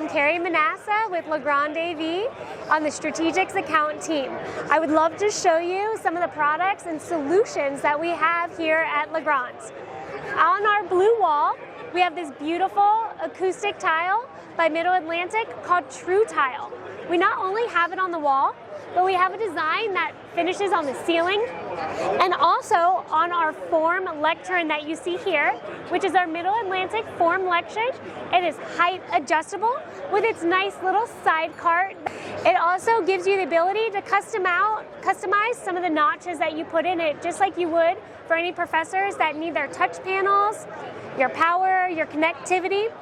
I'm Carrie Manassa with Legrand AV on the Strategics account team. I would love to show you some of the products and solutions that we have here at Legrand. On our blue wall, we have this beautiful acoustic tile by Mid-Atlantic called True Tile. We not only have it on the wall, but we have a design that finishes on the ceiling and also on our form lectern that you see here, which is our Mid-Atlantic form lectern. It is height adjustable with its nice little side cart. It also gives you the ability to customize some of the notches that you put in it, just like you would for any professors that need their touch panels, your power, your connectivity.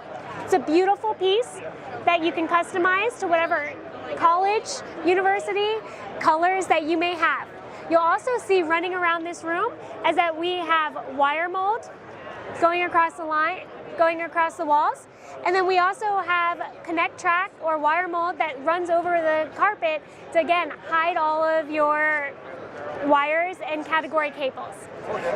It's a beautiful piece that you can customize to whatever college, university, colors that you may have. You'll also see running around this room is that we have Wiremold going across the line, going across the walls, and then we also have Connectrac or Wiremold that runs over the carpet to again hide all of your wires and category cables.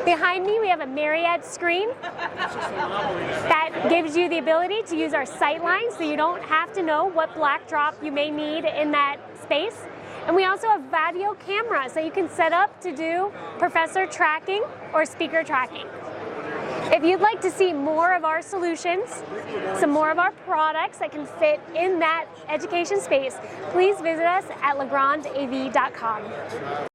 Behind me we have a Myriad screen that gives you the ability to use our sight line so you don't have to know what black drop you may need in that space. And we also have Vaddio cameras that you can set up to do professor tracking or speaker tracking. If you'd like to see more of our solutions, some more of our products that can fit in that education space, please visit us at legrandav.com.